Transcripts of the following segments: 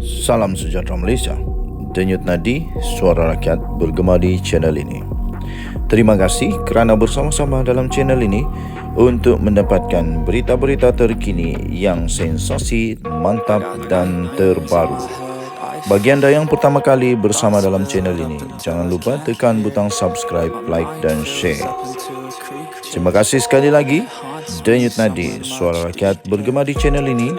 Salam sejahtera Malaysia. Denyut nadi suara rakyat bergema di channel ini. Terima kasih kerana bersama-sama dalam channel ini untuk mendapatkan berita-berita terkini yang sensasi, mantap dan terbaru. Bagi anda yang pertama kali bersama dalam channel ini, jangan lupa tekan butang subscribe, like dan share. Terima kasih sekali lagi. Denyut nadi suara rakyat bergema di channel ini.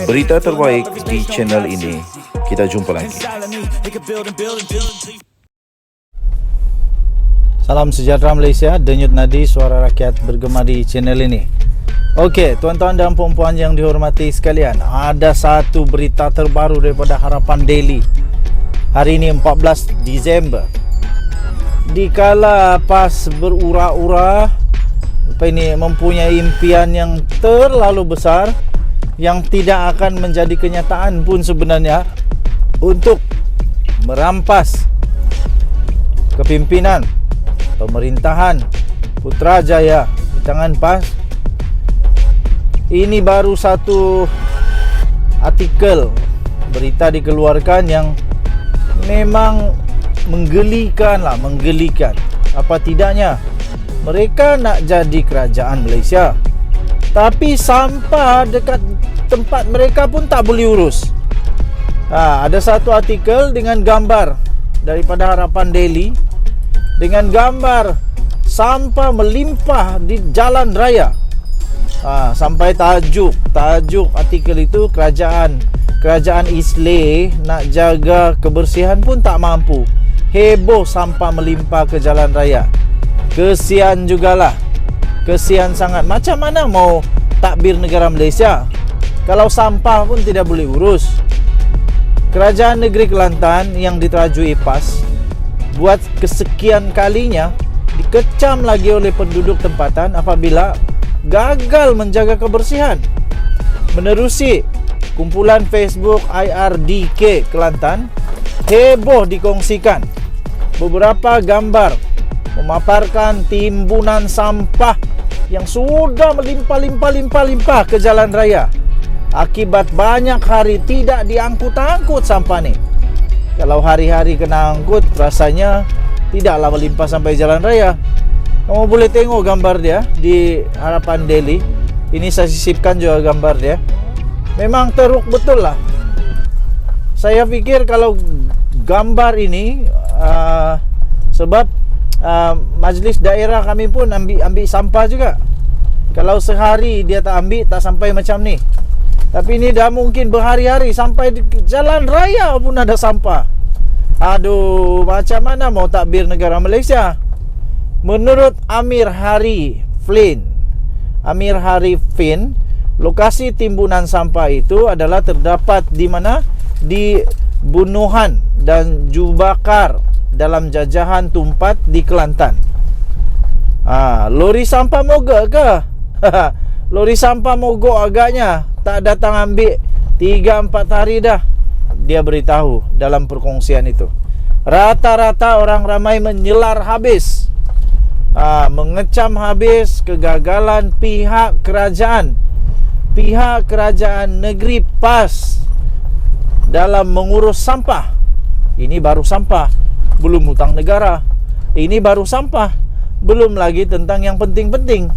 Berita terbaik di channel ini. Kita jumpa lagi. Salam sejahtera Malaysia. Denyut nadi suara rakyat bergema di channel ini. Okey, tuan-tuan dan puan-puan yang dihormati sekalian, ada satu berita terbaru daripada Harapan Daily. Hari ini 14 Disember. Dikala PAS berura-ura mempunyai impian yang terlalu besar yang tidak akan menjadi kenyataan pun sebenarnya untuk merampas kepimpinan pemerintahan Putrajaya di tangan PAS. Ini baru satu artikel berita dikeluarkan yang memang menggelikan. Apa tidaknya mereka nak jadi kerajaan Malaysia, tapi sampah dekat tempat mereka pun tak boleh urus. Ada satu artikel dengan gambar daripada Harapan Daily, dengan gambar sampah melimpah di jalan raya. Sampai tajuk artikel itu, kerajaan Isleh nak jaga kebersihan pun tak mampu. Heboh sampah melimpah ke jalan raya. Kesian jugalah. Kesian sangat. Macam mana mau takbir negara Malaysia kalau sampah pun tidak boleh urus? Kerajaan Negeri Kelantan yang diterajui PAS buat kesekian kalinya dikecam lagi oleh penduduk tempatan apabila gagal menjaga kebersihan. Menerusi kumpulan Facebook IRDK Kelantan, heboh dikongsikan beberapa gambar memaparkan timbunan sampah yang sudah melimpah ke jalan raya akibat banyak hari tidak diangkut-angkut sampah ni. Kalau hari-hari kena angkut, rasanya tidaklah melimpah sampai jalan raya. Kamu boleh tengok gambar dia di Harapan Daily. Ini saya sisipkan juga gambar dia. Memang teruk betul lah. Saya fikir kalau gambar ini sebab majlis daerah kami pun ambil sampah juga. Kalau sehari dia tak ambil, tak sampai macam ni. Tapi ni dah mungkin berhari-hari sampai di jalan raya pun ada sampah. Aduh, macam mana mau takbir negara Malaysia? Menurut Amir Hari Fin, lokasi timbunan sampah itu adalah terdapat di mana? Di Bunuhan dan Jubakar dalam jajahan Tumpat di Kelantan. Lori sampah mogok ke? Lori sampah mogok agaknya, tak datang ambil 3-4 hari dah. Dia beritahu dalam perkongsian itu. Rata-rata orang ramai menyelar habis, mengecam habis kegagalan pihak kerajaan negeri PAS dalam mengurus sampah. Ini baru sampah, belum hutang negara. Ini baru sampah, belum lagi tentang yang penting-penting.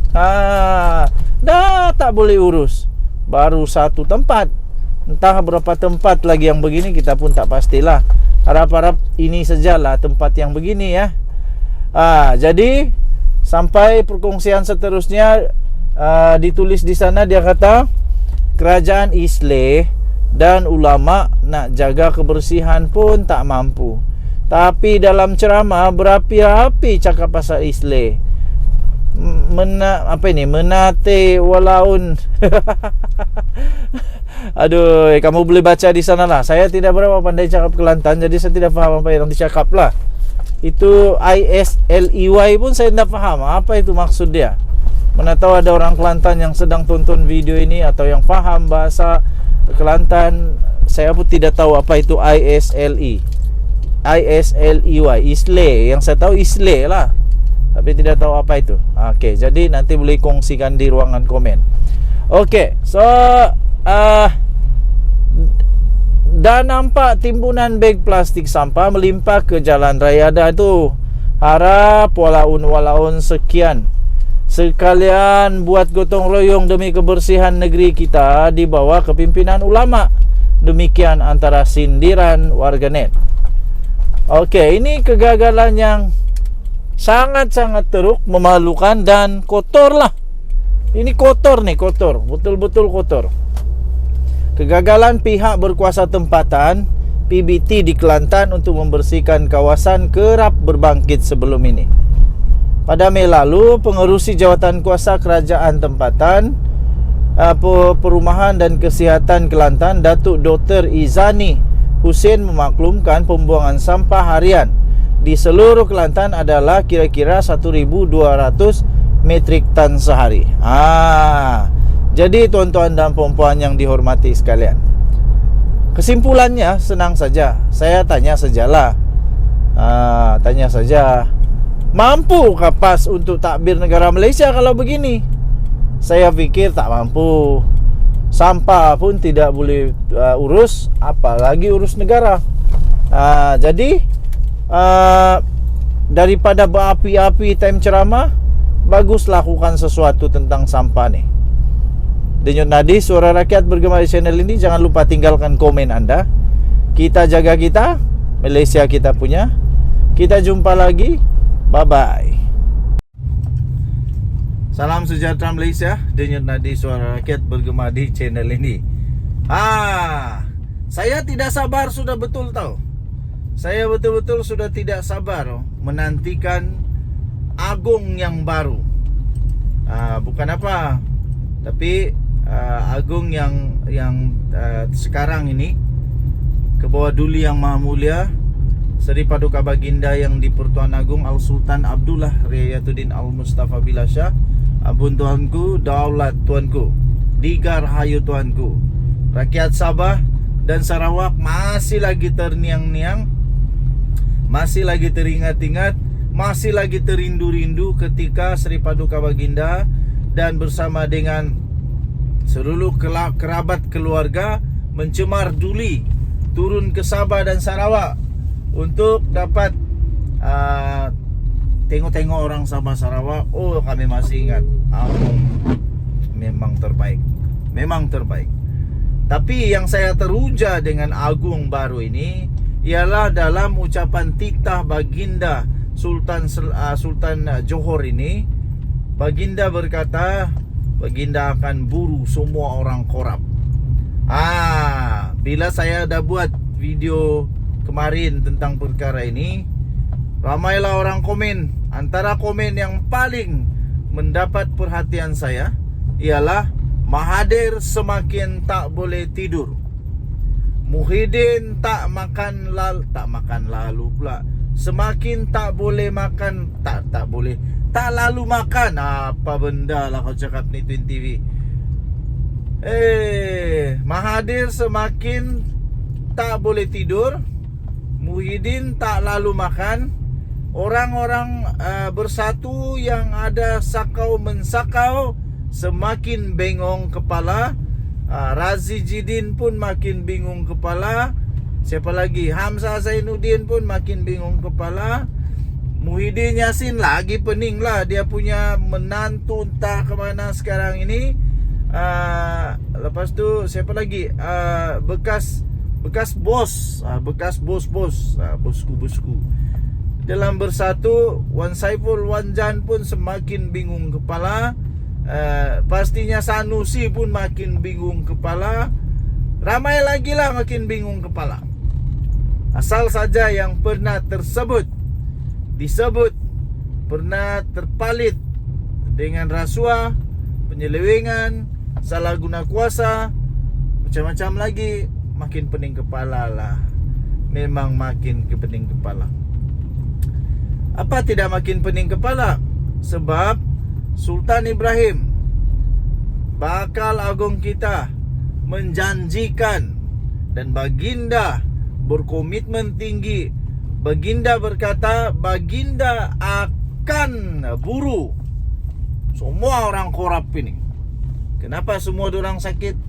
Dah tak boleh urus. Baru satu tempat, entah berapa tempat lagi yang begini, kita pun tak pastilah. Harap-harap ini sajalah tempat yang begini ya. Jadi sampai perkongsian seterusnya ditulis di sana, dia kata kerajaan Isleh dan ulama nak jaga kebersihan pun tak mampu. Tapi dalam ceramah berapi-api cakap pasal Isleh. Menate walaun. Aduh, kamu boleh baca di sana lah. Saya tidak berapa pandai cakap Kelantan, jadi saya tidak faham apa yang dicakap lah. Itu ISLEY pun saya tidak faham apa itu maksud dia. Mana tahu ada orang Kelantan yang sedang tonton video ini atau yang faham bahasa Kelantan. Saya pun tidak tahu apa itu ISLEY, Isleh. Yang saya tahu Isleh lah, tapi tidak tahu apa itu. Okey, jadi nanti boleh kongsikan di ruangan komen. Okey, so Dan nampak timbunan beg plastik sampah melimpah ke jalan raya dah tu. Harap walaun sekian sekalian buat gotong royong demi kebersihan negeri kita di bawah kepimpinan ulama. Demikian antara sindiran warganet. Okey, ini kegagalan yang sangat-sangat teruk, memalukan dan kotor lah. Ini kotor nih, kotor, betul-betul kotor. Kegagalan pihak berkuasa tempatan PBT di Kelantan untuk membersihkan kawasan kerap berbangkit sebelum ini. Pada Mei lalu, pengerusi jawatan kuasa kerajaan tempatan Perumahan dan Kesihatan Kelantan, Datuk Dr. Izani Hussein memaklumkan pembuangan sampah harian di seluruh Kelantan adalah kira-kira 1,200 metrik tan sehari. Jadi tuan-tuan dan puan-puan yang dihormati sekalian, kesimpulannya senang saja. Saya tanya sajalah, tanya saja, mampukah PAS untuk takbir negara Malaysia kalau begini? Saya fikir tak mampu. Sampah pun tidak boleh urus, apalagi urus negara. Jadi daripada berapi-api time ceramah, bagus lakukan sesuatu tentang sampah ni. Denyut nadi Suara Rakyat bergema di channel ini. Jangan lupa tinggalkan komen anda. Kita jaga kita, Malaysia kita punya. Kita jumpa lagi. Bye-bye. Salam sejahtera Malaysia. Denyut nadi Suara Rakyat bergema di channel ini. Saya tidak sabar sudah betul tahu. Saya betul-betul sudah tidak sabar menantikan Agung yang baru. Bukan apa, tapi Agung yang sekarang ini, ke bawah Duli Yang Maha Mulia Seri Paduka Baginda yang di-Pertuan Agong Al-Sultan Abdullah Riayatuddin Al-Mustafa Billah Shah. Ampun Tuanku, daulat Tuanku, digar hayu Tuanku. Rakyat Sabah dan Sarawak masih lagi terniang-niang, masih lagi teringat-ingat, masih lagi terindu-rindu ketika Seri Paduka Baginda dan bersama dengan seluruh kerabat keluarga mencemar Duli turun ke Sabah dan Sarawak untuk dapat tengok-tengok orang Sabah Sarawak. Oh, kami masih ingat Agung memang terbaik, memang terbaik. Tapi yang saya teruja dengan Agung baru ini ialah dalam ucapan titah Baginda Sultan Johor ini. Baginda berkata, Baginda akan buru semua orang korup. Bila saya dah buat video kemarin tentang perkara ini, ramailah orang komen. Antara komen yang paling mendapat perhatian saya ialah Mahathir semakin tak boleh tidur, Muhyiddin tak makan lalu pula, semakin tak boleh makan, tak lalu makan. Apa benda lah kau cakap ni Twin TV. Mahathir semakin tak boleh tidur, Muhyiddin tak lalu makan. Orang-orang bersatu yang ada sakau mensakau semakin bengong kepala. Razi Jidin pun makin bingung kepala. Siapa lagi? Hamzah Zainuddin pun makin bingung kepala. Muhyiddin Yassin lagi pening lah. Dia punya menantu entah ke mana sekarang ini. Lepas tu siapa lagi? Bekas bos, bekas bos-bos, bosku. Dalam bersatu, Wan Saiful Wan Jan pun semakin bingung kepala. Pastinya Sanusi pun makin bingung kepala. Ramai lagi lah makin bingung kepala. Asal saja yang pernah disebut pernah terpalit dengan rasuah, penyelewengan, salah guna kuasa, macam-macam lagi, makin pening kepala lah. Memang makin pening kepala. Apa tidak makin pening kepala? Sebab Sultan Ibrahim, bakal agung kita, menjanjikan dan Baginda berkomitmen tinggi. Baginda berkata, Baginda akan buru semua orang korup ini. Kenapa semua orang sakit?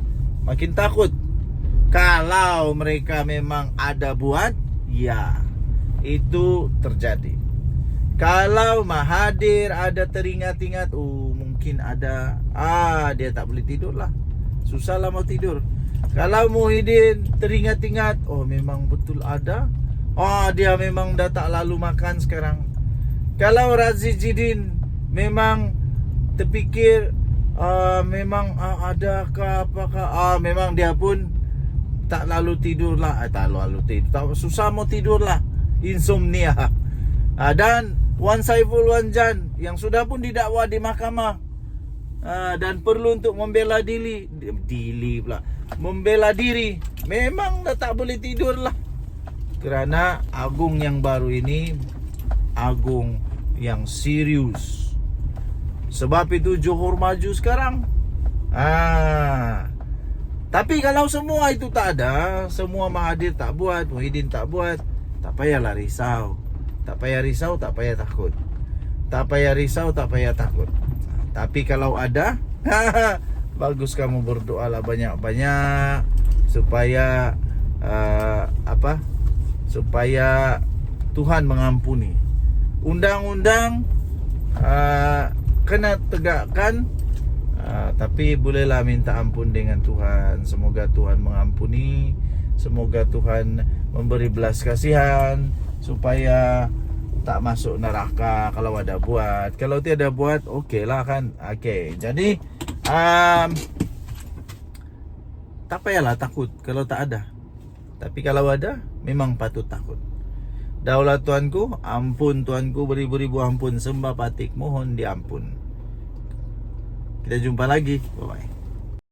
Makin takut. Kalau mereka memang ada buat, ya, itu terjadi. Kalau Mahathir ada teringat-ingat, mungkin ada, dia tak boleh tidur lah, susah lah mau tidur. Kalau Muhyiddin teringat-ingat, memang betul ada, dia memang dah tak lalu makan sekarang. Kalau Razidin memang terfikir, memang ada ke apakah, memang dia pun tak lalu tidur lah, susah mau tidur lah, insomnia. Dan Wan Saiful Wan Jan yang sudah pun didakwa di mahkamah, dan perlu untuk membela diri, memang dah tak boleh tidur lah. Kerana Agung yang baru ini Agung yang serius. Sebab itu Johor maju sekarang. Tapi kalau semua itu tak ada, semua Mahathir tak buat, Muhyiddin tak buat, tak payahlah risau. Tak payah risau, tak payah takut. Tak payah risau, tak payah takut. Tapi kalau ada, bagus kamu berdoalah banyak-banyak supaya supaya Tuhan mengampuni. Undang-undang kena tegakkan, tapi bolehlah minta ampun dengan Tuhan. Semoga Tuhan mengampuni, semoga Tuhan memberi belas kasihan supaya tak masuk neraka kalau ada buat. Kalau tiada buat, okeylah kan. Jadi tak payahlah takut kalau tak ada. Tapi kalau ada, memang patut takut. Daulat Tuanku, ampun Tuanku, beribu-ribu ampun, sembah patik, mohon diampun. Kita jumpa lagi. Bye-bye.